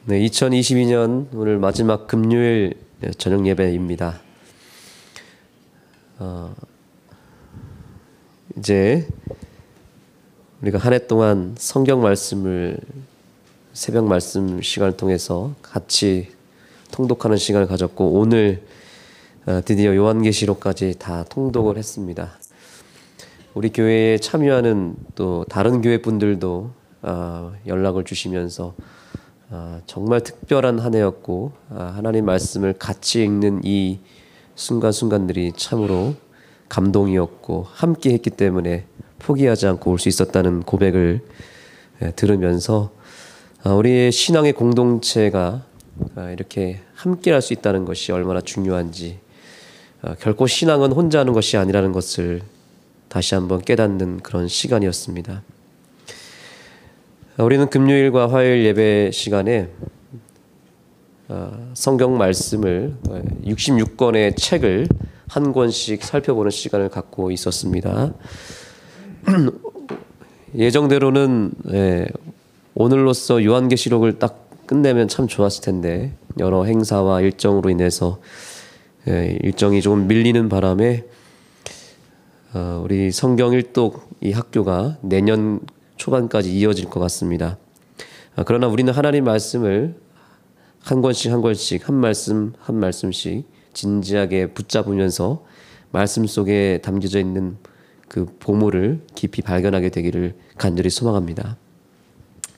네, 2022년 오늘 마지막 금요일 저녁 예배입니다. 이제 우리가 한 해 동안 성경 말씀을 새벽 말씀 시간을 통해서 같이 통독하는 시간을 가졌고, 오늘 드디어 요한계시록까지 다 통독을 했습니다. 우리 교회에 참여하는 또 다른 교회 분들도 연락을 주시면서 정말 특별한 한 해였고, 하나님 말씀을 같이 읽는 이 순간순간들이 참으로 감동이었고 함께 했기 때문에 포기하지 않고 올 수 있었다는 고백을 들으면서 우리의 신앙의 공동체가 이렇게 함께 할 수 있다는 것이 얼마나 중요한지, 결코 신앙은 혼자 하는 것이 아니라는 것을 다시 한번 깨닫는 그런 시간이었습니다. 우리는 금요일과 화요일 예배 시간에 성경 말씀을 66권의 책을 한 권씩 살펴보는 시간을 갖고 있었습니다. 예정대로는 오늘로써 요한계시록을 딱 끝내면 참 좋았을 텐데, 여러 행사와 일정으로 인해서 일정이 조금 밀리는 바람에 우리 성경 일독 이 학교가 내년 초반까지 이어질 것 같습니다. 그러나 우리는 하나님 말씀을 한 권씩 한 권씩, 한 말씀 한 말씀씩 진지하게 붙잡으면서 말씀 속에 담겨져 있는 그 보물을 깊이 발견하게 되기를 간절히 소망합니다.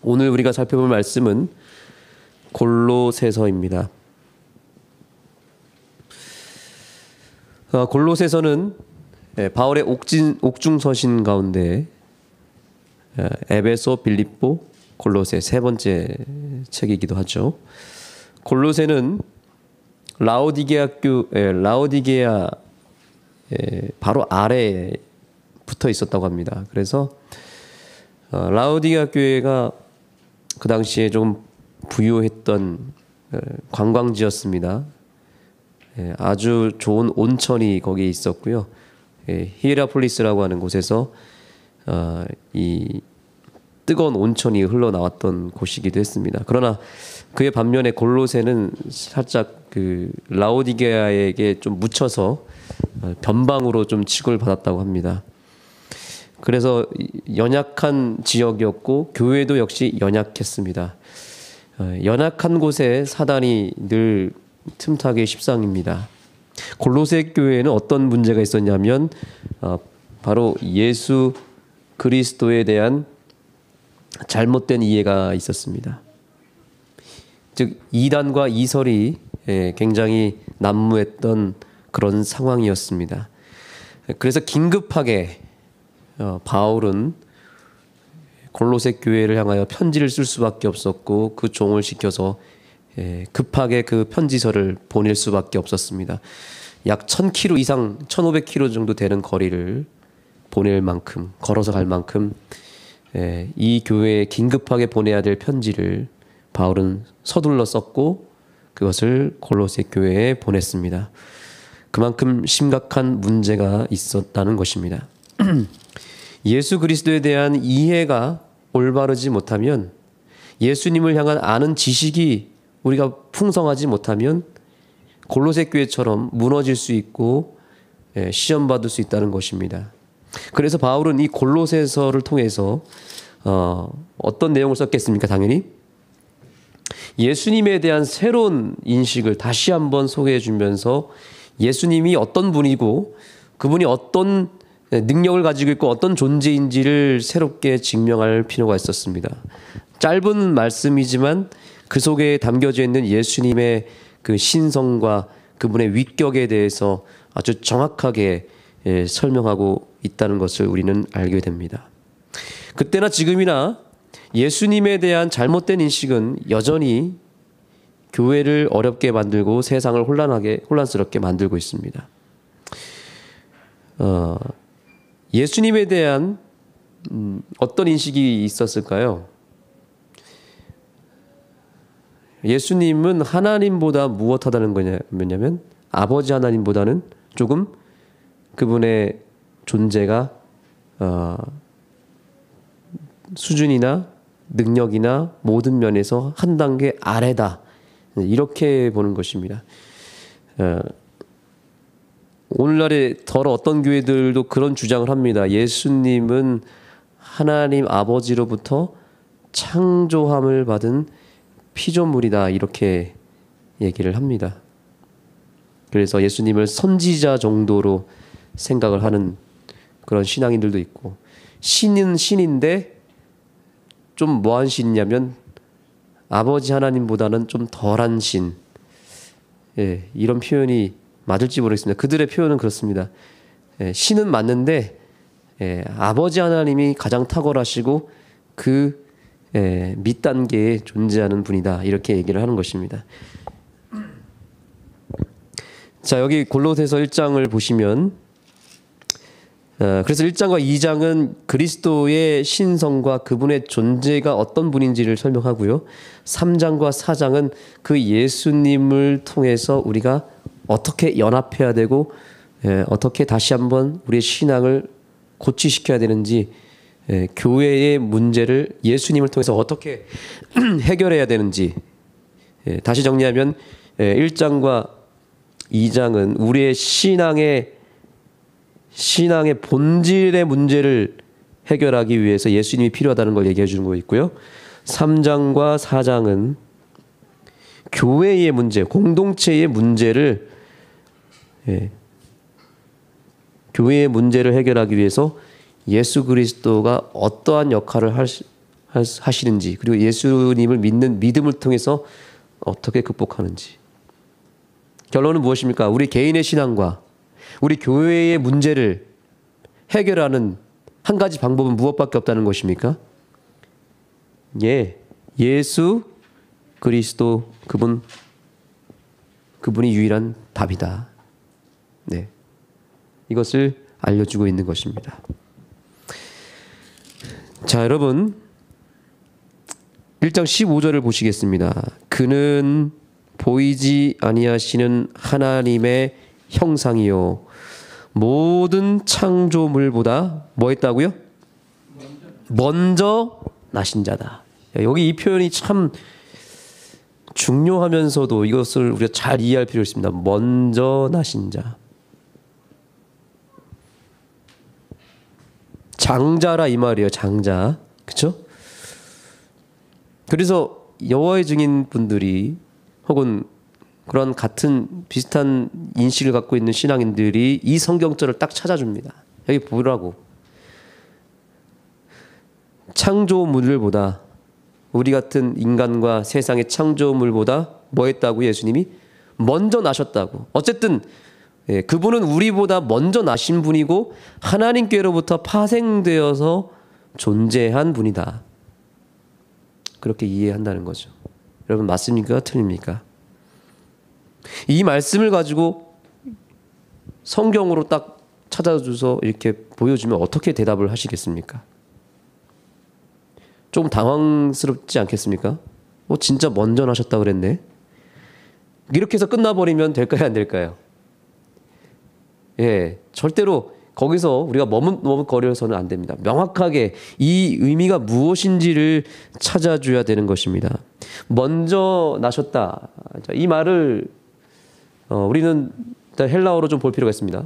오늘 우리가 살펴볼 말씀은 골로새서입니다. 골로새서는 바울의 옥중서신 가운데 에베소, 빌립보, 골로새 세 번째 책이기도 하죠. 골로새는 라오디게아 바로 아래에 붙어 있었다고 합니다. 그래서 라오디게아 교회가 그 당시에 좀 부유했던 관광지였습니다. 아주 좋은 온천이 거기에 있었고요. 히에라폴리스라고 하는 곳에서 이 뜨거운 온천이 흘러나왔던 곳이기도 했습니다. 그러나 그의 반면에 골로새는 살짝 그 라오디게아에게 좀 묻혀서 변방으로 좀 취급을 받았다고 합니다. 그래서 연약한 지역이었고 교회도 역시 연약했습니다. 연약한 곳에 사단이 늘 틈타기 십상입니다. 골로새 교회에는 어떤 문제가 있었냐면 바로 예수 그리스도에 대한 잘못된 이해가 있었습니다. 즉 이단과 이설이 굉장히 난무했던 그런 상황이었습니다. 그래서 긴급하게 바울은 골로새 교회를 향하여 편지를 쓸 수밖에 없었고, 그 종을 시켜서 급하게 그 편지서를 보낼 수밖에 없었습니다. 약 1000km 이상 1500km 정도 되는 거리를 보낼 만큼, 걸어서 갈 만큼 이 교회에 긴급하게 보내야 될 편지를 바울은 서둘러 썼고 그것을 골로새 교회에 보냈습니다. 그만큼 심각한 문제가 있었다는 것입니다. 예수 그리스도에 대한 이해가 올바르지 못하면, 예수님을 향한 아는 지식이 우리가 풍성하지 못하면 골로새 교회처럼 무너질 수 있고 시험받을 수 있다는 것입니다. 그래서 바울은 이 골로새서를 통해서 어떤 내용을 썼겠습니까? 당연히 예수님에 대한 새로운 인식을 다시 한번 소개해 주면서 예수님이 어떤 분이고 그분이 어떤 능력을 가지고 있고 어떤 존재인지를 새롭게 증명할 필요가 있었습니다. 짧은 말씀이지만 그 속에 담겨져 있는 예수님의 그 신성과 그분의 위격에 대해서 아주 정확하게 설명하고 있다는 것을 우리는 알게 됩니다. 그때나 지금이나 예수님에 대한 잘못된 인식은 여전히 교회를 어렵게 만들고 세상을 혼란스럽게 만들고 있습니다. 예수님에 대한 어떤 인식이 있었을까요? 예수님은 하나님보다 무엇하다는 거냐면 아버지 하나님보다는 조금 그분의 존재가 수준이나 능력이나 모든 면에서 한 단계 아래다. 이렇게 보는 것입니다. 오늘날에 더러 어떤 교회들도 그런 주장을 합니다. 예수님은 하나님 아버지로부터 창조함을 받은 피조물이다. 이렇게 얘기를 합니다. 그래서 예수님을 선지자 정도로 생각을 하는 그런 신앙인들도 있고, 신은 신인데 좀 뭐한 신이냐면 아버지 하나님보다는 좀 덜한 신. 예, 이런 표현이 맞을지 모르겠습니다. 그들의 표현은 그렇습니다. 예, 신은 맞는데 아버지 하나님이 가장 탁월하시고 그 밑단계에 존재하는 분이다. 이렇게 얘기를 하는 것입니다. 자, 여기 골로새서 1장을 보시면 그래서 1장과 2장은 그리스도의 신성과 그분의 존재가 어떤 분인지를 설명하고요. 3장과 4장은 그 예수님을 통해서 우리가 어떻게 연합해야 되고 어떻게 다시 한번 우리의 신앙을 고치시켜야 되는지, 교회의 문제를 예수님을 통해서 어떻게 해결해야 되는지, 다시 정리하면 1장과 2장은 우리의 신앙의 본질의 문제를 해결하기 위해서 예수님이 필요하다는 걸 얘기해 주는 거 있고요. 3장과 4장은 교회의 문제, 공동체의 문제를 교회의 문제를 해결하기 위해서 예수 그리스도가 어떠한 역할을 하시는지, 그리고 예수님을 믿는 믿음을 통해서 어떻게 극복하는지. 결론은 무엇입니까? 우리 개인의 신앙과 우리 교회의 문제를 해결하는 한 가지 방법은 무엇밖에 없다는 것입니까? 예수 그리스도 그분이 유일한 답이다. 네, 이것을 알려주고 있는 것입니다. 자, 여러분 1장 15절을 보시겠습니다. 그는 보이지 아니하시는 하나님의 형상이요 모든 창조물보다 뭐 했다고요? 먼저 나신 자다. 여기 이 표현이 참 중요하면서도 이것을 우리가 잘 이해할 필요가 있습니다. 먼저 나신 자. 장자라 이 말이에요. 장자. 그렇죠? 그래서 여호와의 증인분들이 혹은 그런 같은 비슷한 인식을 갖고 있는 신앙인들이 이 성경절을 딱 찾아줍니다. 여기 보라고. 창조물보다, 우리 같은 인간과 세상의 창조물보다 뭐 했다고? 예수님이 먼저 나셨다고. 어쨌든 그분은 우리보다 먼저 나신 분이고 하나님께로부터 파생되어서 존재한 분이다. 그렇게 이해한다는 거죠. 여러분 맞습니까? 틀립니까? 이 말씀을 가지고 성경으로 딱 찾아줘서 이렇게 보여주면 어떻게 대답을 하시겠습니까? 좀 당황스럽지 않겠습니까? 진짜 먼저 나셨다 그랬네. 이렇게 해서 끝나버리면 될까요? 안 될까요? 절대로 거기서 우리가 머뭇거려서는 안 됩니다. 명확하게 이 의미가 무엇인지를 찾아줘야 되는 것입니다. 먼저 나셨다. 이 말을 우리는 일단 헬라어로 좀 볼 필요가 있습니다.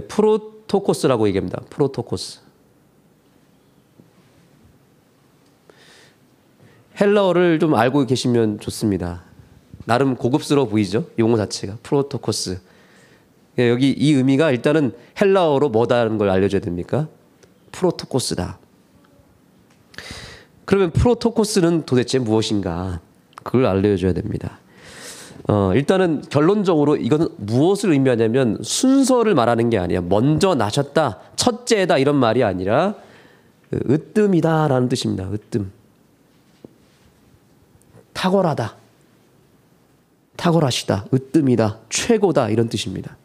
프로토코스라고 얘기합니다. 프로토코스. 헬라어를 좀 알고 계시면 좋습니다. 나름 고급스러워 보이죠? 용어 자체가 프로토코스. 여기 이 의미가 일단은 헬라어로 뭐다라는 걸 알려줘야 됩니까? 프로토코스다. 그러면 프로토코스는 도대체 무엇인가? 그걸 알려줘야 됩니다. 일단은 결론적으로 이거는 무엇을 의미하냐면 순서를 말하는 게 아니야. 먼저 나셨다, 첫째다 이런 말이 아니라 으뜸이다라는 뜻입니다. 으뜸. 탁월하다, 탁월하시다, 으뜸이다, 최고다 이런 뜻입니다.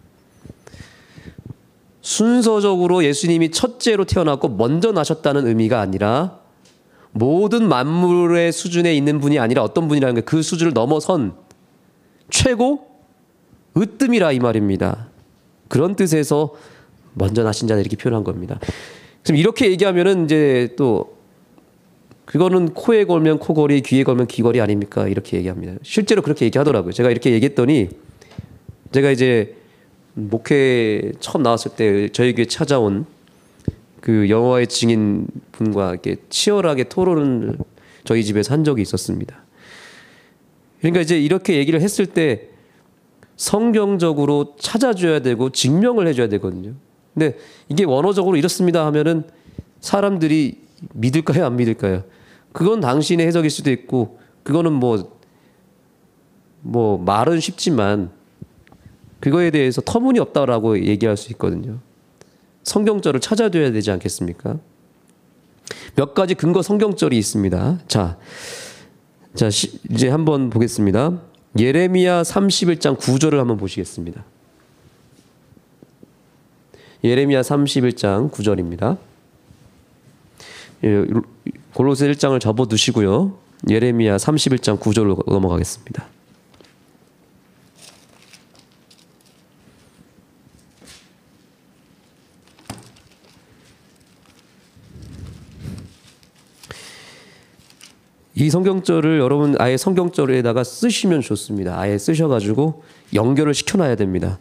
순서적으로 예수님이 첫째로 태어났고 먼저 나셨다는 의미가 아니라 모든 만물의 수준에 있는 분이 아니라 어떤 분이라는 게 그 수준을 넘어선 최고 으뜸이라 이 말입니다. 그런 뜻에서 먼저 나신 자다 이렇게 표현한 겁니다. 지금 이렇게 얘기하면은 이제 또 그거는 코에 걸면 코걸이, 귀에 걸면 귀걸이 아닙니까? 이렇게 얘기합니다. 실제로 그렇게 얘기하더라고요. 제가 이렇게 얘기했더니 제가 이제 목회 처음 나왔을 때 저에게 찾아온 그 여호와의 증인 분과 이렇게 치열하게 토론을 저희 집에서 한 적이 있었습니다. 그러니까 이제 이렇게 얘기를 했을 때 성경적으로 찾아줘야 되고 증명을 해줘야 되거든요. 근데 이게 원어적으로 이렇습니다 하면은 사람들이 믿을까요, 안 믿을까요? 그건 당신의 해석일 수도 있고, 그거는 뭐 말은 쉽지만 그거에 대해서 터무니없다라고 얘기할 수 있거든요. 성경절을 찾아줘야 되지 않겠습니까? 몇 가지 근거 성경절이 있습니다. 자, 이제 한번 보겠습니다. 예레미야 31장 9절을 한번 보시겠습니다. 예레미야 31장 9절입니다. 골로새 1장을 접어두시고요. 예레미야 31장 9절로 넘어가겠습니다. 이 성경절을 여러분 아예 성경절에다가 쓰시면 좋습니다. 아예 쓰셔가지고 연결을 시켜놔야 됩니다.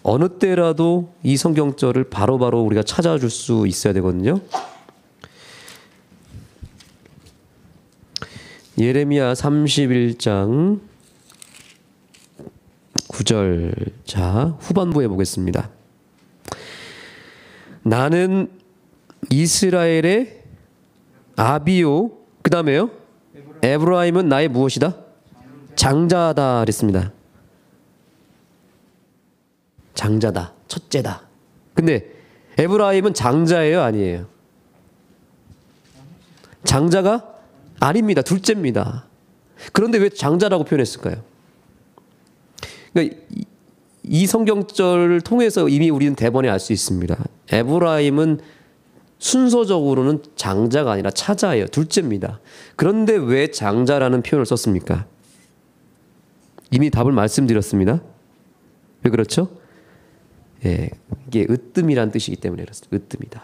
어느 때라도 이 성경절을 바로바로 우리가 찾아줄 수 있어야 되거든요. 예레미야 31장 9절. 자, 후반부에 보겠습니다. 나는 이스라엘의 아비요. 그 다음에요. 에브라임은 나의 무엇이다? 장자다 그랬습니다. 장자다. 첫째다. 근데 에브라임은 장자예요? 아니에요? 장자가 아닙니다. 둘째입니다. 그런데 왜 장자라고 표현했을까요? 그러니까 이 성경절을 통해서 이미 우리는 대번에 알 수 있습니다. 에브라임은 순서적으로는 장자가 아니라 차자예요. 둘째입니다. 그런데 왜 장자라는 표현을 썼습니까? 이미 답을 말씀드렸습니다. 왜 그렇죠? 예, 이게 으뜸이란 뜻이기 때문에 그렇습니다. 으뜸이다.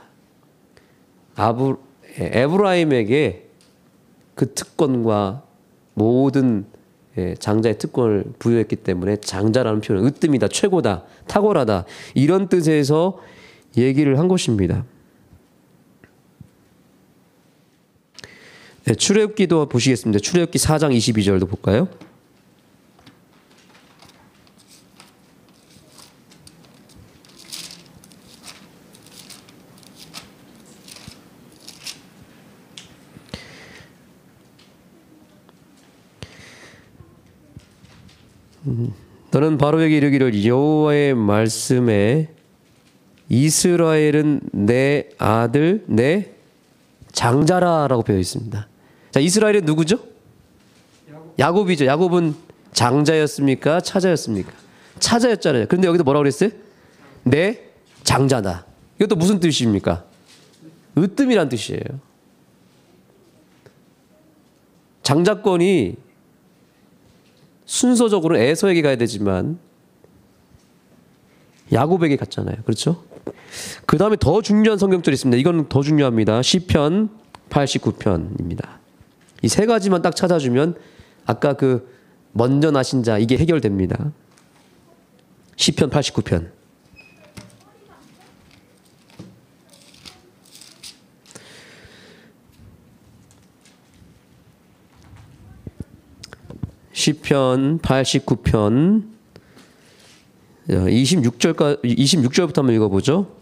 에브라임에게 그 특권과 모든 장자의 특권을 부여했기 때문에 장자라는 표현은 으뜸이다, 최고다, 탁월하다 이런 뜻에서 얘기를 한 것입니다. 네, 출애굽기도 보시겠습니다. 출애굽기 4장 22절도 볼까요? 너는 바로에게 이르기를 여호와의 말씀에 이스라엘은 내 아들 내 장자라라고 되어 있습니다. 자, 이스라엘은 누구죠? 야곱이죠. 야곱은 장자였습니까? 차자였습니까? 차자였잖아요. 그런데 여기도 뭐라고 그랬어요? 내 장자다. 이것도 무슨 뜻입니까? 으뜸이란 뜻이에요. 장자권이 순서적으로 에서에게 가야 되지만 야곱에게 갔잖아요. 그렇죠? 그 다음에 더 중요한 성경절이 있습니다. 이건 더 중요합니다. 시편 89편입니다. 이 세 가지만 딱 찾아주면 아까 그 먼저 나신 자 이게 해결됩니다. 시편 89편. 시편 89편 26절부터 한번 읽어보죠.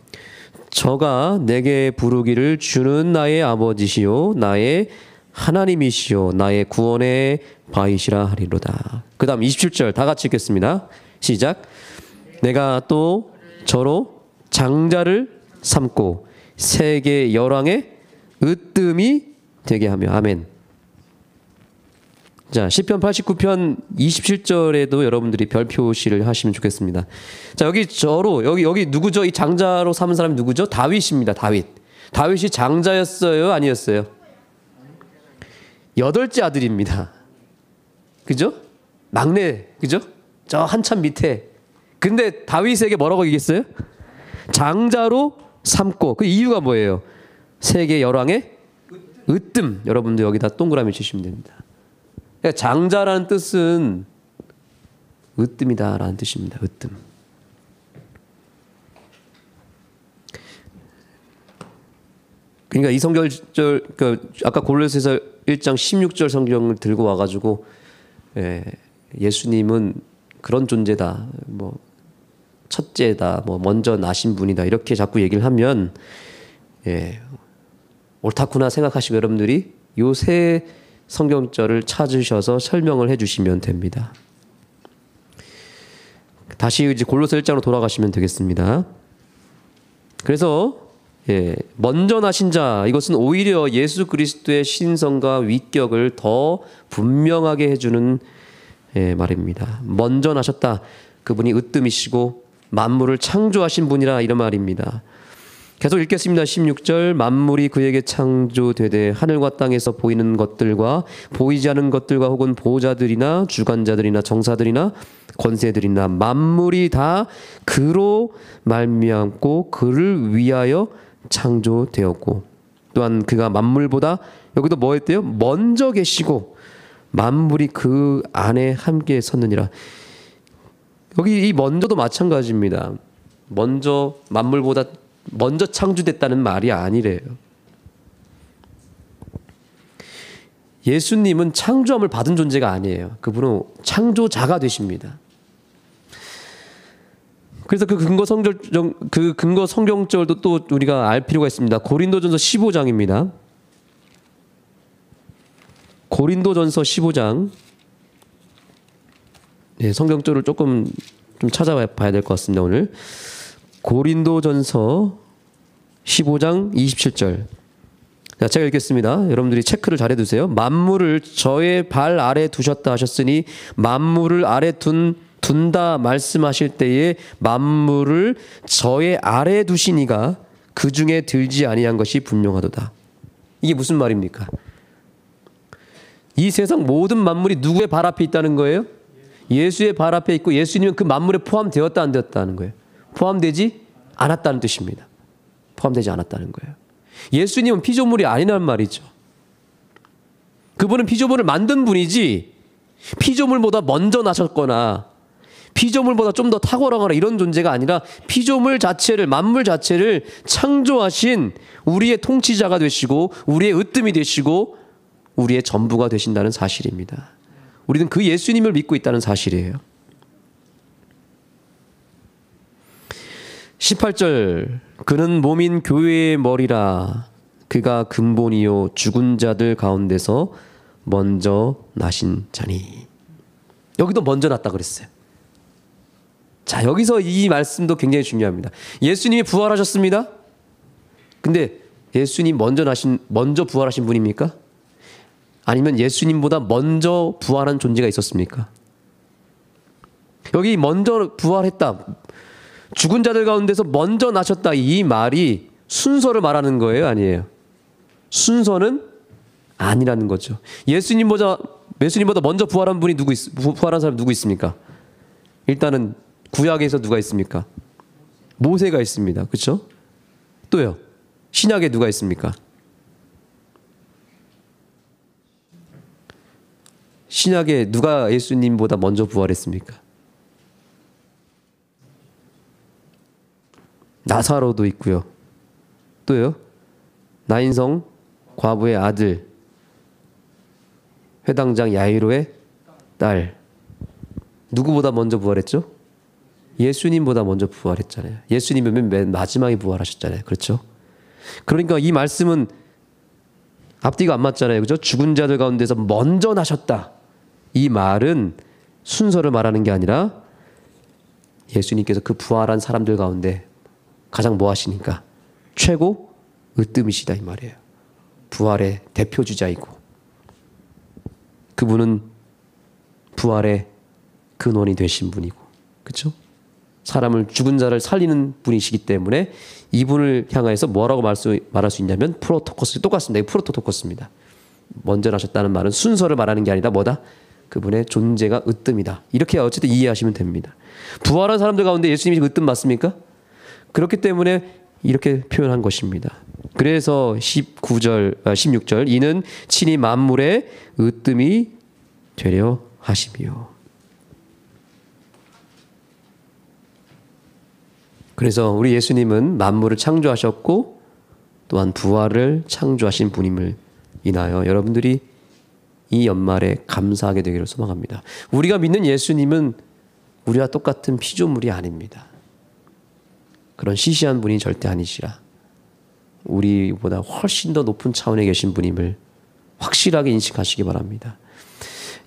저가 내게 부르기를 주는 나의 아버지시요 나의 하나님이시요 나의 구원의 바위시라 하리로다. 그 다음 27절 다 같이 읽겠습니다. 시작. 내가 또 저로 장자를 삼고 세계 열왕의 으뜸이 되게 하며. 아멘. 자, 시편 89편 27절에도 여러분들이 별표시를 하시면 좋겠습니다. 자, 여기 저로 여기 누구죠? 이 장자로 삼은 사람이 누구죠? 다윗입니다. 다윗이 장자였어요? 아니었어요? 8째 아들입니다. 그죠? 막내. 그죠? 저 한참 밑에. 근데 다윗에게 뭐라고 얘기했어요? 장자로 삼고. 그 이유가 뭐예요? 세계 열왕의 으뜸. 여러분들 여기다 동그라미 치시면 됩니다. 그러니까 장자라는 뜻은 으뜸이다라는 뜻입니다. 으뜸. 그러니까 이 성경절, 아까 골로새서 1장 16절 성경을 들고 와가지고 예수님은 그런 존재다, 뭐 첫째다, 뭐 먼저 나신 분이다 이렇게 자꾸 얘기를 하면 옳다구나 생각하시고 여러분들이 요 세 성경절을 찾으셔서 설명을 해주시면 됩니다. 다시 이제 골로새 1장으로 돌아가시면 되겠습니다. 그래서 먼저 나신 자, 이것은 오히려 예수 그리스도의 신성과 위격을 더 분명하게 해주는 말입니다. 먼저 나셨다. 그분이 으뜸이시고 만물을 창조하신 분이라 이런 말입니다. 계속 읽겠습니다. 16절 만물이 그에게 창조되되 하늘과 땅에서 보이는 것들과 보이지 않는 것들과 혹은 보호자들이나 주관자들이나 정사들이나 권세들이나 만물이 다 그로 말미암고 그를 위하여 창조되었고 또한 그가 만물보다 여기도 뭐 했대요? 먼저 계시고 만물이 그 안에 함께 섰느니라. 여기 이 먼저도 마찬가지입니다. 먼저 만물보다 먼저 창조됐다는 말이 아니래요. 예수님은 창조함을 받은 존재가 아니에요. 그분은 창조자가 되십니다. 그래서 그 근거 성경절도 또 우리가 알 필요가 있습니다. 고린도전서 15장입니다. 고린도전서 15장. 성경절을 조금 좀 찾아봐야 될 것 같습니다. 오늘 고린도전서 15장 27절. 자, 제가 읽겠습니다. 여러분들이 체크를 잘 해두세요. 만물을 저의 발 아래 두셨다 하셨으니 만물을 아래 둔다 말씀하실 때에 만물을 저의 아래 두시니가 그 중에 들지 아니한 것이 분명하도다. 이게 무슨 말입니까? 이 세상 모든 만물이 누구의 발 앞에 있다는 거예요? 예수의 발 앞에 있고 예수님은 그 만물에 포함되었다 안 되었다는 거예요? 포함되지 않았다는 뜻입니다. 포함되지 않았다는 거예요. 예수님은 피조물이 아니란 말이죠. 그분은 피조물을 만든 분이지 피조물보다 먼저 나셨거나 피조물보다 좀 더 탁월하거나 이런 존재가 아니라 피조물 자체를, 만물 자체를 창조하신 우리의 통치자가 되시고 우리의 으뜸이 되시고 우리의 전부가 되신다는 사실입니다. 우리는 그 예수님을 믿고 있다는 사실이에요. 18절 그는 몸인 교회의 머리라. 그가 근본이요 죽은 자들 가운데서 먼저 나신 자니. 여기도 먼저 났다 그랬어요. 자, 여기서 이 말씀도 굉장히 중요합니다. 예수님이 부활하셨습니다. 근데 예수님 먼저 부활하신 분입니까? 아니면 예수님보다 먼저 부활한 존재가 있었습니까? 여기 먼저 부활했다, 죽은 자들 가운데서 먼저 나셨다, 이 말이 순서를 말하는 거예요, 아니에요? 순서는 아니라는 거죠. 예수님보다 먼저 부활한 분이 부활한 사람 누구 있습니까? 일단은 구약에서 누가 있습니까? 모세가 있습니다. 그렇죠? 또요. 신약에 누가 있습니까? 신약에 누가 예수님보다 먼저 부활했습니까? 나사로도 있고요. 또요. 나인성 과부의 아들, 회당장 야이로의 딸. 누구보다 먼저 부활했죠? 예수님보다 먼저 부활했잖아요. 예수님은 맨 마지막에 부활하셨잖아요. 그렇죠? 그러니까 이 말씀은 앞뒤가 안 맞잖아요. 그죠? 죽은 자들 가운데서 먼저 나셨다. 이 말은 순서를 말하는 게 아니라 예수님께서 그 부활한 사람들 가운데 가장 뭐 하시니까? 최고 으뜸이시다 이 말이에요. 부활의 대표주자이고 그분은 부활의 근원이 되신 분이고, 그렇죠? 사람을, 죽은 자를 살리는 분이시기 때문에 이분을 향해서 뭐라고 말할 수 있냐면 프로토코스. 똑같습니다. 이게 프로토토코스입니다. 먼저 나셨다는 말은 순서를 말하는 게 아니라 뭐다? 그분의 존재가 으뜸이다. 이렇게 어쨌든 이해하시면 됩니다. 부활한 사람들 가운데 예수님이 으뜸 맞습니까? 그렇기 때문에 이렇게 표현한 것입니다. 그래서 16절 이는 친히 만물의 으뜸이 되려 하심이요. 그래서 우리 예수님은 만물을 창조하셨고 또한 부활을 창조하신 분임을 인하여 여러분들이 이 연말에 감사하게 되기를 소망합니다. 우리가 믿는 예수님은 우리와 똑같은 피조물이 아닙니다. 그런 시시한 분이 절대 아니시라. 우리보다 훨씬 더 높은 차원에 계신 분임을 확실하게 인식하시기 바랍니다.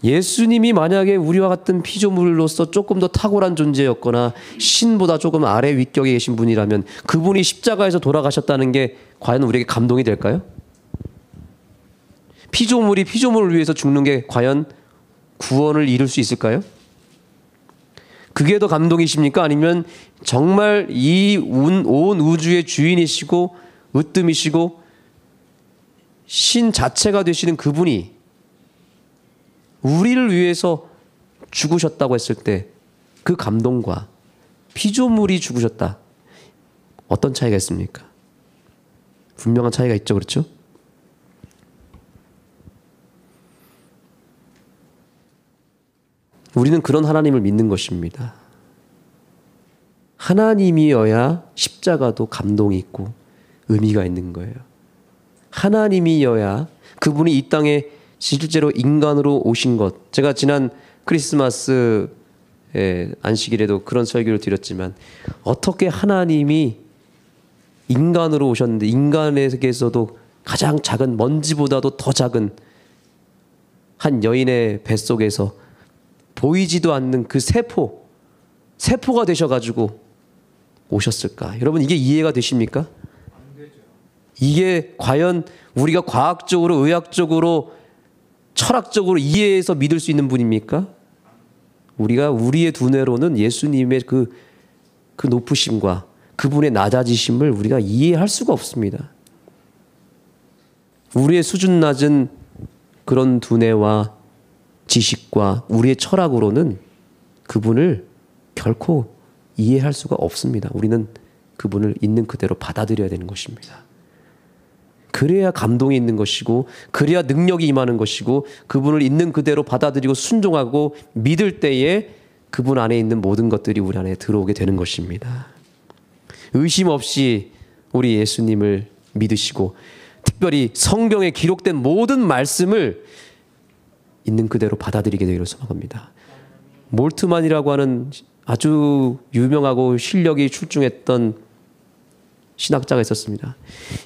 예수님이 만약에 우리와 같은 피조물로서 조금 더 탁월한 존재였거나 신보다 조금 아래 위격에 계신 분이라면 그분이 십자가에서 돌아가셨다는 게 과연 우리에게 감동이 될까요? 피조물이 피조물을 위해서 죽는 게 과연 구원을 이룰 수 있을까요? 그게 더 감동이십니까? 아니면 정말 온 우주의 주인이시고 으뜸이시고 신 자체가 되시는 그분이 우리를 위해서 죽으셨다고 했을 때 그 감동과 피조물이 죽으셨다. 어떤 차이가 있습니까? 분명한 차이가 있죠. 그렇죠? 우리는 그런 하나님을 믿는 것입니다. 하나님이어야 십자가도 감동이 있고 의미가 있는 거예요. 하나님이어야 그분이 이 땅에 실제로 인간으로 오신 것. 제가 지난 크리스마스 안식일에도 그런 설교를 드렸지만 어떻게 하나님이 인간으로 오셨는데 인간에게서도 가장 작은 먼지보다도 더 작은 한 여인의 뱃속에서 보이지도 않는 그 세포가 되셔가지고 오셨을까? 여러분 이게 이해가 되십니까? 안 되죠. 이게 과연 우리가 과학적으로 의학적으로 철학적으로 이해해서 믿을 수 있는 분입니까? 우리가 우리의 두뇌로는 예수님의 그 높으심과 그분의 낮아지심을 우리가 이해할 수가 없습니다. 우리의 수준 낮은 그런 두뇌와 지식과 우리의 철학으로는 그분을 결코 이해할 수가 없습니다. 우리는 그분을 있는 그대로 받아들여야 되는 것입니다. 그래야 감동이 있는 것이고 그래야 능력이 임하는 것이고 그분을 있는 그대로 받아들이고 순종하고 믿을 때에 그분 안에 있는 모든 것들이 우리 안에 들어오게 되는 것입니다. 의심 없이 우리 예수님을 믿으시고 특별히 성경에 기록된 모든 말씀을 있는 그대로 받아들이게 되기를 소망합니다. 몰트만이라고 하는 아주 유명하고 실력이 출중했던 신학자가 있었습니다.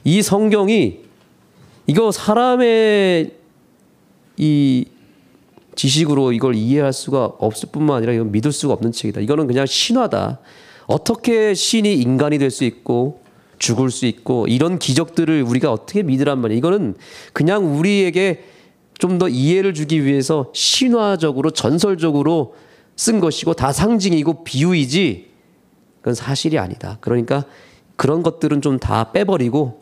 이 성경이 이거 사람의 이 지식으로 이걸 이해할 수가 없을 뿐만 아니라 이건 믿을 수가 없는 책이다. 이거는 그냥 신화다. 어떻게 신이 인간이 될 수 있고 죽을 수 있고 이런 기적들을 우리가 어떻게 믿으란 말이에요. 이거는 그냥 우리에게 좀 더 이해를 주기 위해서 신화적으로 전설적으로 쓴 것이고 다 상징이고 비유이지 그건 사실이 아니다. 그러니까 그런 것들은 좀 다 빼버리고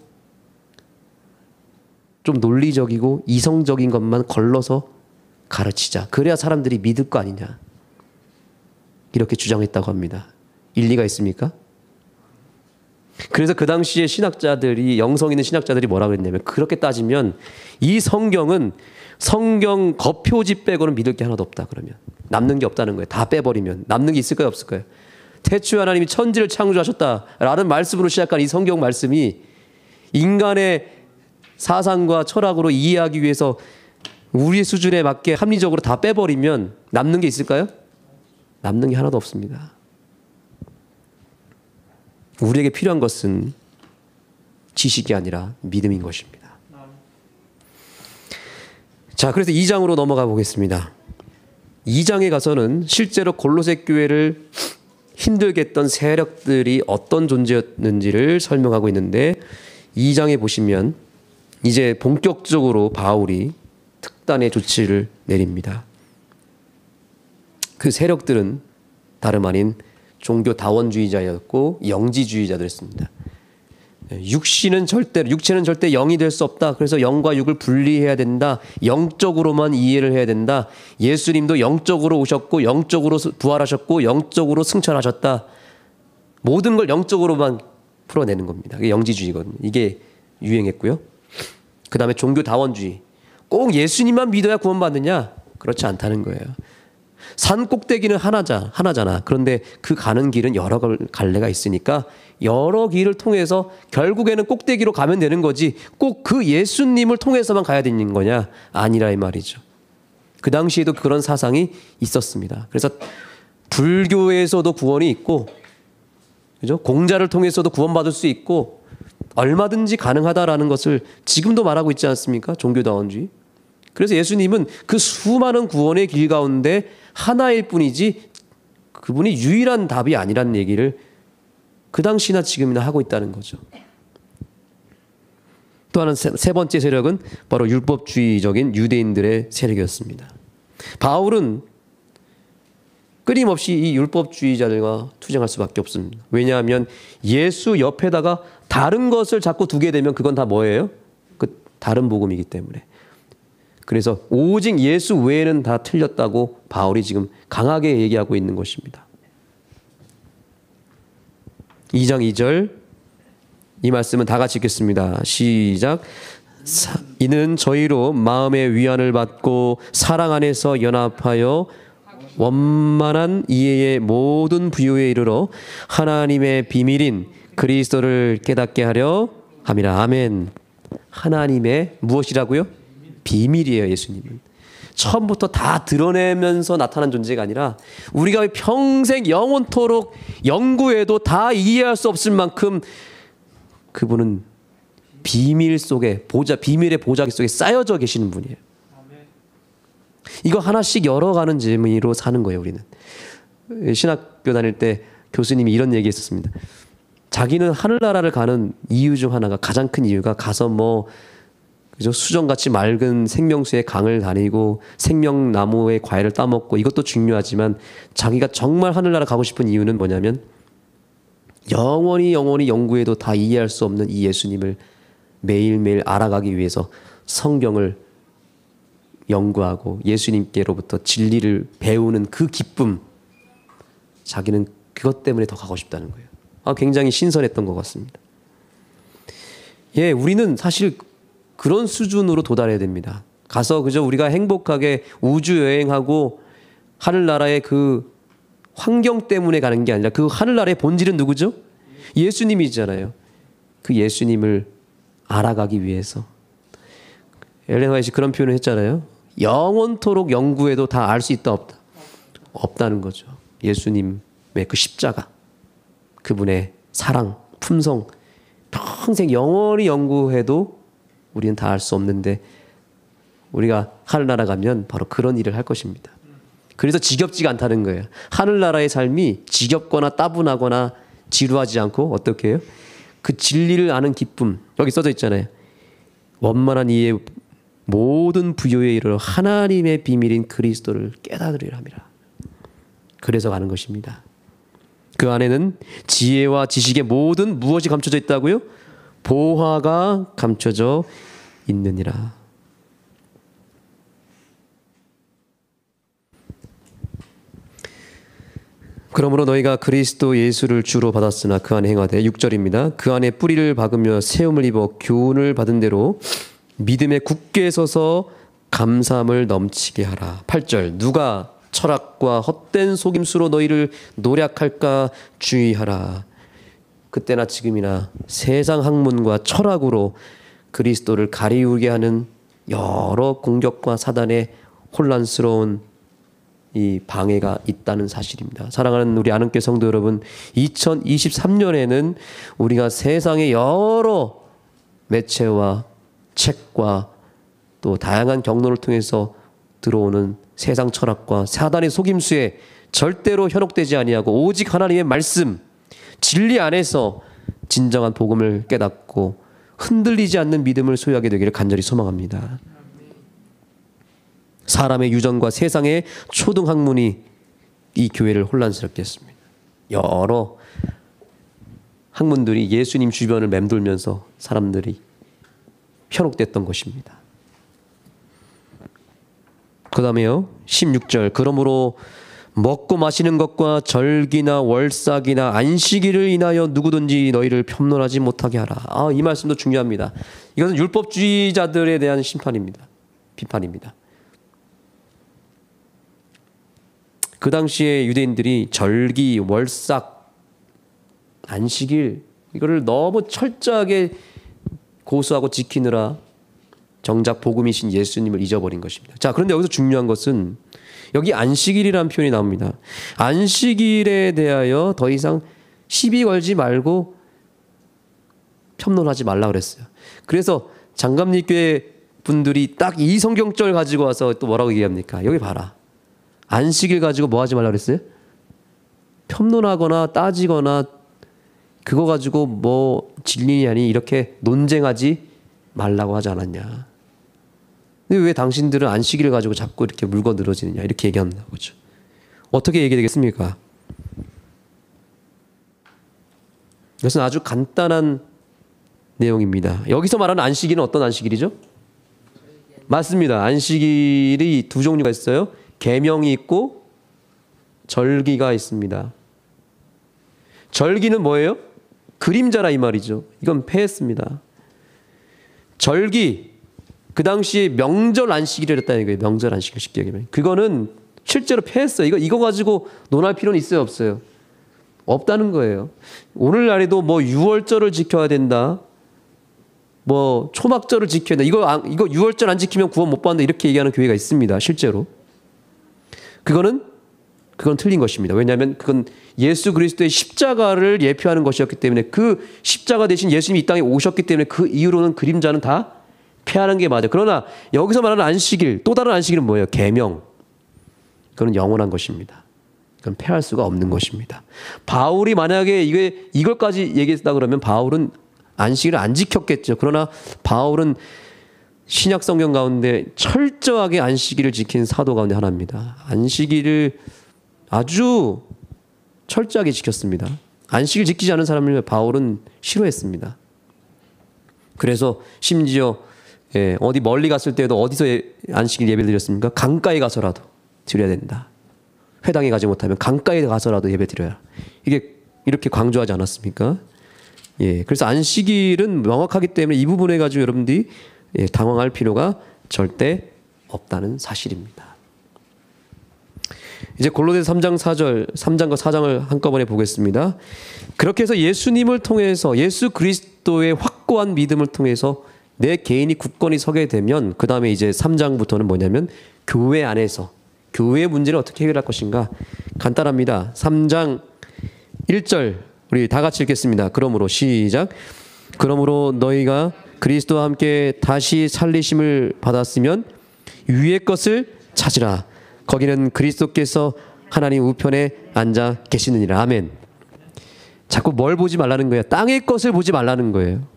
좀 논리적이고 이성적인 것만 걸러서 가르치자. 그래야 사람들이 믿을 거 아니냐. 이렇게 주장했다고 합니다. 일리가 있습니까? 그래서 그 당시에 신학자들이 영성 있는 신학자들이 뭐라고 했냐면 그렇게 따지면 이 성경은 성경 겉표지 빼고는 믿을 게 하나도 없다. 그러면 남는 게 없다는 거예요. 다 빼버리면 남는 게 있을까요? 없을까요? 태초에 하나님이 천지를 창조하셨다라는 말씀으로 시작한 이 성경 말씀이 인간의 사상과 철학으로 이해하기 위해서 우리의 수준에 맞게 합리적으로 다 빼버리면 남는 게 있을까요? 남는 게 하나도 없습니다. 우리에게 필요한 것은 지식이 아니라 믿음인 것입니다. 자, 그래서 2장으로 넘어가 보겠습니다. 2장에 가서는 실제로 골로새 교회를 힘들게 했던 세력들이 어떤 존재였는지를 설명하고 있는데 2장에 보시면 이제 본격적으로 바울이 특단의 조치를 내립니다. 그 세력들은 다름 아닌 종교 다원주의자였고 영지주의자들이었습니다. 육체는 절대 영이 될 수 없다. 그래서 영과 육을 분리해야 된다. 영적으로만 이해를 해야 된다. 예수님도 영적으로 오셨고 영적으로 부활하셨고 영적으로 승천하셨다. 모든 걸 영적으로만 풀어내는 겁니다. 그게 영지주의거든요. 이게 유행했고요. 그 다음에 종교다원주의. 꼭 예수님만 믿어야 구원받느냐? 그렇지 않다는 거예요. 산 꼭대기는 하나잖아. 그런데 그 가는 길은 여러 갈래가 있으니까 여러 길을 통해서 결국에는 꼭대기로 가면 되는 거지 꼭 그 예수님을 통해서만 가야 되는 거냐? 아니라 이 말이죠. 그 당시에도 그런 사상이 있었습니다. 그래서 불교에서도 구원이 있고, 그죠? 공자를 통해서도 구원받을 수 있고, 얼마든지 가능하다라는 것을 지금도 말하고 있지 않습니까? 종교다원주의. 그래서 예수님은 그 수많은 구원의 길 가운데 하나일 뿐이지 그분이 유일한 답이 아니라는 얘기를 그 당시나 지금이나 하고 있다는 거죠. 또 하나 세 번째 세력은 바로 율법주의적인 유대인들의 세력이었습니다. 바울은 끊임없이 이 율법주의자들과 투쟁할 수밖에 없습니다. 왜냐하면 예수 옆에다가 다른 것을 자꾸 두게 되면 그건 다 뭐예요? 그 다른 복음이기 때문에. 그래서 오직 예수 외에는 다 틀렸다고 바울이 지금 강하게 얘기하고 있는 것입니다. 2장 2절 이 말씀은 다 같이 읽겠습니다. 시작. 이는 저희로 마음의 위안을 받고 사랑 안에서 연합하여 원만한 이해의 모든 부요에 이르러 하나님의 비밀인 그리스도를 깨닫게 하려 함이라. 아멘. 하나님의 무엇이라고요? 비밀이에요. 예수님은 처음부터 다 드러내면서 나타난 존재가 아니라 우리가 평생 영원토록 연구해도 다 이해할 수 없을 만큼 그분은 비밀 속에 비밀의 보자기 속에 쌓여져 계시는 분이에요. 이거 하나씩 열어가는 재미로 사는 거예요. 우리는 신학교 다닐 때 교수님이 이런 얘기 했었습니다. 자기는 하늘나라를 가는 이유 중 하나가, 가장 큰 이유가 가서 그죠? 수정같이 맑은 생명수의 강을 다니고 생명나무의 과일을 따먹고, 이것도 중요하지만 자기가 정말 하늘나라 가고 싶은 이유는 뭐냐면 영원히 연구해도 다 이해할 수 없는 이 예수님을 매일매일 알아가기 위해서 성경을 연구하고 예수님께로부터 진리를 배우는 그 기쁨, 자기는 그것 때문에 더 가고 싶다는 거예요. 굉장히 신선했던 것 같습니다. 우리는 사실 그런 수준으로 도달해야 됩니다. 가서 그저 우리가 행복하게 우주 여행하고 하늘나라의 그 환경 때문에 가는 게 아니라 그 하늘나라의 본질은 누구죠? 예수님이잖아요. 그 예수님을 알아가기 위해서. 엘렌 화이트 그런 표현을 했잖아요. 영원토록 연구해도 다 알 수 있다 없다. 없다는 거죠. 예수님의 그 십자가, 그분의 사랑, 품성, 평생 영원히 연구해도 우리는 다 알 수 없는데 우리가 하늘나라 가면 바로 그런 일을 할 것입니다. 그래서 지겹지가 않다는 거예요. 하늘나라의 삶이 지겹거나 따분하거나 지루하지 않고 어떻게 해요? 그 진리를 아는 기쁨, 여기 써져 있잖아요. 원만한 이해 모든 부요에 이르러 하나님의 비밀인 그리스도를 깨달으리라 함이라. 그래서 가는 것입니다. 그 안에는 지혜와 지식의 모든 무엇이 감춰져 있다고요? 보화가 감춰져 있느니라. 그러므로 너희가 그리스도 예수를 주로 받았으나 그 안에 행하되, 6절입니다. 그 안에 뿌리를 박으며 세움을 입어 교훈을 받은 대로 믿음에 굳게 서서 감사함을 넘치게 하라. 8절. 누가 철학과 헛된 속임수로 너희를 노략할까 주의하라. 그때나 지금이나 세상 학문과 철학으로 그리스도를 가리우게 하는 여러 공격과 사단의 혼란스러운 이 방해가 있다는 사실입니다. 사랑하는 우리 아는교회 성도 여러분, 2023년에는 우리가 세상의 여러 매체와 책과 또 다양한 경로를 통해서 들어오는 세상 철학과 사단의 속임수에 절대로 현혹되지 아니하고 오직 하나님의 말씀, 진리 안에서 진정한 복음을 깨닫고 흔들리지 않는 믿음을 소유하게 되기를 간절히 소망합니다. 사람의 유전과 세상의 초등학문이 이 교회를 혼란스럽게 했습니다. 여러 학문들이 예수님 주변을 맴돌면서 사람들이 현혹됐던 것입니다. 그 다음에요, 16절. 그러므로 먹고 마시는 것과 절기나 월삭이나 안식일을 인하여 누구든지 너희를 편론하지 못하게 하라. 이 말씀도 중요합니다. 이것은 율법주의자들에 대한 심판입니다. 비판입니다. 그 당시에 유대인들이 절기, 월삭, 안식일 이거를 너무 철저하게 고수하고 지키느라 정작 복음이신 예수님을 잊어버린 것입니다. 자, 그런데 여기서 중요한 것은 여기 안식일이라는 표현이 나옵니다. 안식일에 대하여 더 이상 시비 걸지 말고 편론하지 말라 그랬어요. 그래서 장감리교회 분들이 딱 이 성경절 가지고 와서 또 뭐라고 얘기합니까? 여기 봐라. 안식일 가지고 뭐 하지 말라 그랬어요? 편론하거나 따지거나 그거 가지고 뭐 진리냐니 이렇게 논쟁하지 말라고 하지 않았냐. 근데 왜 당신들은 안식일을 가지고 자꾸 이렇게 물고 늘어지느냐 이렇게 얘기한다 보죠. 어떻게 얘기되겠습니까? 이것은 아주 간단한 내용입니다. 여기서 말하는 안식일은 어떤 안식일이죠? 맞습니다. 안식일이 두 종류가 있어요. 계명이 있고 절기가 있습니다. 절기는 뭐예요? 그림자라 이 말이죠. 이건 폐했습니다. 절기, 그 당시에 명절 안식일이랬다는 거예요. 명절 안식일 쉽게 얘기하면. 그거는 실제로 폐했어요. 이거 가지고 논할 필요는 있어요, 없어요? 없다는 거예요. 오늘날에도 뭐 유월절을 지켜야 된다. 뭐 초막절을 지켜야 된다. 이거 유월절 안 지키면 구원 못 받는다. 이렇게 얘기하는 교회가 있습니다. 실제로. 그건 틀린 것입니다. 왜냐하면 그건 예수 그리스도의 십자가를 예표하는 것이었기 때문에 그 십자가 대신 예수님이 이 땅에 오셨기 때문에 그 이후로는 그림자는 다 폐하는 게 맞아요. 그러나 여기서 말하는 안식일, 또 다른 안식일은 뭐예요? 계명. 그건 영원한 것입니다. 그건 폐할 수가 없는 것입니다. 바울이 만약에 이걸까지 얘기했다 그러면 바울은 안식일을 안 지켰겠죠. 그러나 바울은 신약 성경 가운데 철저하게 안식일을 지킨 사도 가운데 하나입니다. 안식일을 아주 철저하게 지켰습니다. 안식일 지키지 않은 사람을 바울은 싫어했습니다. 그래서 심지어 어디 멀리 갔을 때도 어디서 안식일 예배를 드렸습니까? 강가에 가서라도 드려야 된다. 회당에 가지 못하면 강가에 가서라도 예배 드려야. 이게 이렇게 강조하지 않았습니까? 그래서 안식일은 명확하기 때문에 이 부분에 가지고 여러분들이 당황할 필요가 절대 없다는 사실입니다. 이제 골로새서 3장 4절, 3장과 4장을 한꺼번에 보겠습니다. 그렇게 해서 예수님을 통해서 예수 그리스도의 확고한 믿음을 통해서 내 개인이 굳건히 서게 되면 그 다음에 이제 3장부터는 뭐냐면 교회 안에서 교회의 문제를 어떻게 해결할 것인가. 간단합니다. 3장 1절 우리 다 같이 읽겠습니다. 그러므로 시작. 그러므로 너희가 그리스도와 함께 다시 살리심을 받았으면 위의 것을 찾으라. 거기는 그리스도께서 하나님 우편에 앉아 계시느니라. 아멘. 자꾸 뭘 보지 말라는 거예요? 땅의 것을 보지 말라는 거예요.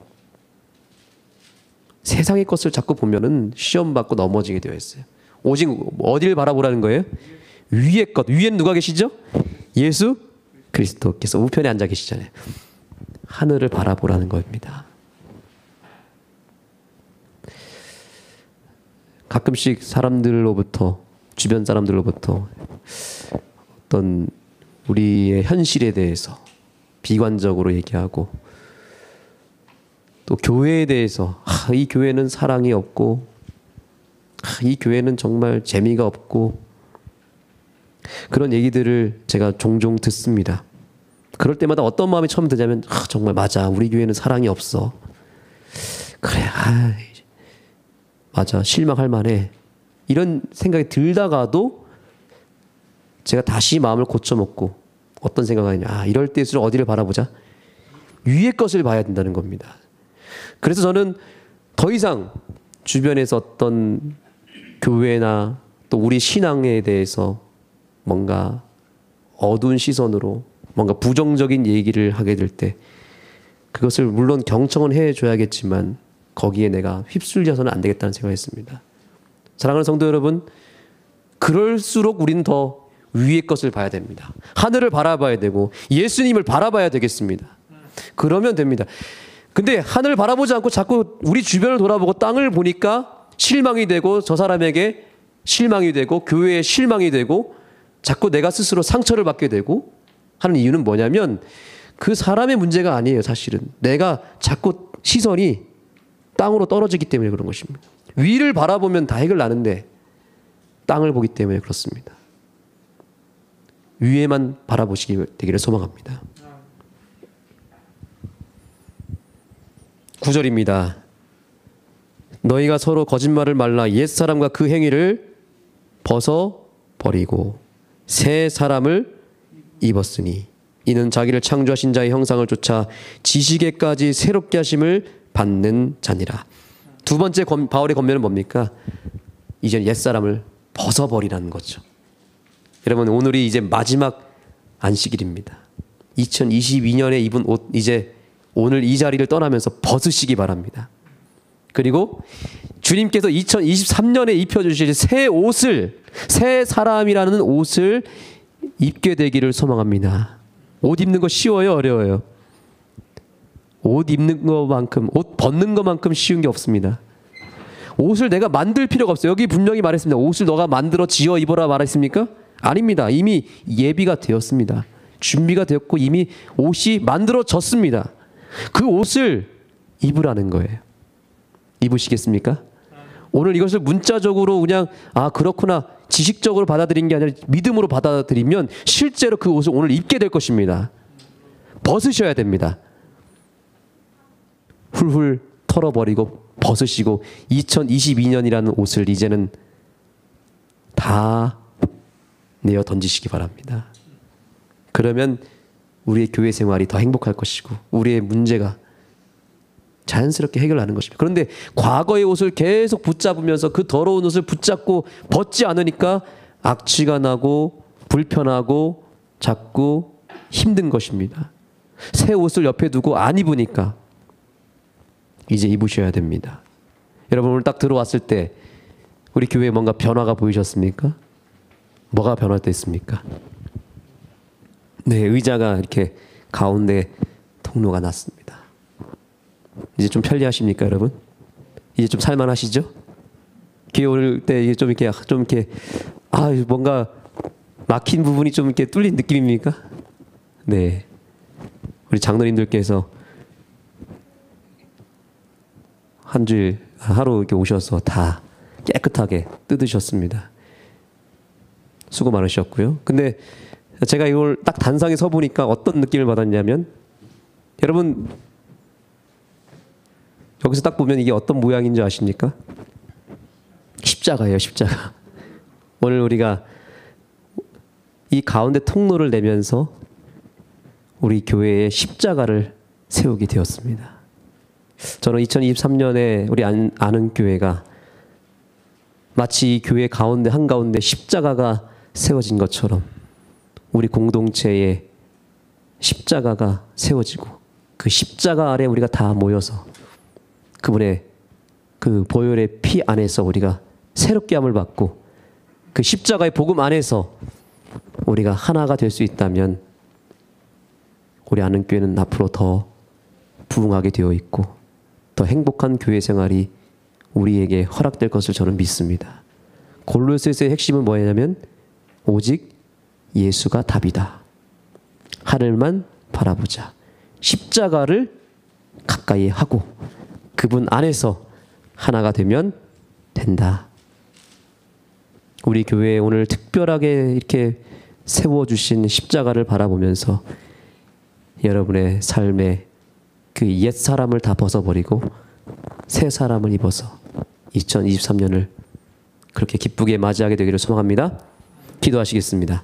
세상의 것을 자꾸 보면은 시험 받고 넘어지게 되어 있어요. 오직 어디를 바라보라는 거예요? 위의 것. 위엔 누가 계시죠? 예수 그리스도께서 우편에 앉아 계시잖아요. 하늘을 바라보라는 겁니다. 가끔씩 사람들로부터 주변 사람들로부터 어떤 우리의 현실에 대해서 비관적으로 얘기하고 또 교회에 대해서 이 교회는 사랑이 없고 이 교회는 정말 재미가 없고 그런 얘기들을 제가 종종 듣습니다. 그럴 때마다 어떤 마음이 처음 드냐면 정말 맞아. 우리 교회는 사랑이 없어. 그래. 맞아. 실망할 만해. 이런 생각이 들다가도 제가 다시 마음을 고쳐먹고 어떤 생각을 하냐. 이럴 때일수록 어디를 바라보자? 위의 것을 봐야 된다는 겁니다. 그래서 저는 더 이상 주변에서 어떤 교회나 또 우리 신앙에 대해서 뭔가 어두운 시선으로 뭔가 부정적인 얘기를 하게 될 때 그것을 물론 경청은 해줘야겠지만 거기에 내가 휩쓸려서는 안 되겠다는 생각을 했습니다. 사랑하는 성도 여러분, 그럴수록 우리는 더 위의 것을 봐야 됩니다. 하늘을 바라봐야 되고 예수님을 바라봐야 되겠습니다. 그러면 됩니다. 근데 하늘을 바라보지 않고 자꾸 우리 주변을 돌아보고 땅을 보니까 실망이 되고 저 사람에게 실망이 되고 교회에 실망이 되고 자꾸 내가 스스로 상처를 받게 되고 하는 이유는 뭐냐면 그 사람의 문제가 아니에요. 사실은 내가 자꾸 시선이 땅으로 떨어지기 때문에 그런 것입니다. 위를 바라보면 다 해결나는데 땅을 보기 때문에 그렇습니다. 위에만 바라보시기 되기를 소망합니다. 9절입니다. 너희가 서로 거짓말을 말라 옛사람과 그 행위를 벗어버리고 새 사람을 입었으니 이는 자기를 창조하신 자의 형상을 쫓아 지식에까지 새롭게 하심을 받는 자니라. 두 번째 바울의 권면은 뭡니까? 이제 옛사람을 벗어버리라는 거죠. 여러분, 오늘이 이제 마지막 안식일입니다. 2022년에 입은 옷 이제 오늘 이 자리를 떠나면서 벗으시기 바랍니다. 그리고 주님께서 2023년에 입혀주실 새 옷을, 새 사람이라는 옷을 입게 되기를 소망합니다. 옷 입는 거 쉬워요? 어려워요? 옷 입는 것만큼, 옷 벗는 것만큼 쉬운 게 없습니다. 옷을 내가 만들 필요가 없어요. 여기 분명히 말했습니다. 옷을 너가 만들어 지어 입어라 말했습니까? 아닙니다. 이미 예비가 되었습니다. 준비가 되었고 이미 옷이 만들어졌습니다. 그 옷을 입으라는 거예요. 입으시겠습니까? 오늘 이것을 문자적으로 그냥 그렇구나 지식적으로 받아들인 게 아니라 믿음으로 받아들이면 실제로 그 옷을 오늘 입게 될 것입니다. 벗으셔야 됩니다. 훌훌 털어버리고 벗으시고 2022년이라는 옷을 이제는 다 내어 던지시기 바랍니다. 그러면 우리의 교회 생활이 더 행복할 것이고 우리의 문제가 자연스럽게 해결하는 것입니다. 그런데 과거의 옷을 계속 붙잡으면서 그 더러운 옷을 붙잡고 벗지 않으니까 악취가 나고 불편하고 자꾸 힘든 것입니다. 새 옷을 옆에 두고 안 입으니까 이제 입으셔야 됩니다. 여러분, 오늘 딱 들어왔을 때 우리 교회에 뭔가 변화가 보이셨습니까? 뭐가 변화됐습니까? 네, 의자가 이렇게 가운데 통로가 났습니다. 이제 좀 편리하십니까, 여러분? 이제 좀 살만하시죠? 교회 올 때 좀 이렇게 뭔가 막힌 부분이 좀 이렇게 뚫린 느낌입니까? 네, 우리 장로님들께서 한 주일 하루 이렇게 오셔서 다 깨끗하게 뜯으셨습니다. 수고 많으셨고요. 근데 제가 이걸 딱 단상에 서 보니까 어떤 느낌을 받았냐면, 여러분 여기서 딱 보면 이게 어떤 모양인지 아십니까? 십자가예요, 십자가. 오늘 우리가 이 가운데 통로를 내면서 우리 교회에 십자가를 세우게 되었습니다. 저는 2023년에 우리 아는 교회가 마치 이 교회 가운데 한가운데 십자가가 세워진 것처럼 우리 공동체에 십자가가 세워지고 그 십자가 아래 우리가 다 모여서 그분의 그 보혈의 피 안에서 우리가 새롭게 함을 받고 그 십자가의 복음 안에서 우리가 하나가 될 수 있다면 우리 아는 교회는 앞으로 더 부흥하게 되어 있고 더 행복한 교회 생활이 우리에게 허락될 것을 저는 믿습니다. 골로새서의 핵심은 뭐냐면 오직 예수가 답이다. 하늘만 바라보자. 십자가를 가까이 하고 그분 안에서 하나가 되면 된다. 우리 교회에 오늘 특별하게 이렇게 세워주신 십자가를 바라보면서 여러분의 삶에 그 옛 사람을 다 벗어버리고 새 사람을 입어서 2023년을 그렇게 기쁘게 맞이하게 되기를 소망합니다. 기도하시겠습니다.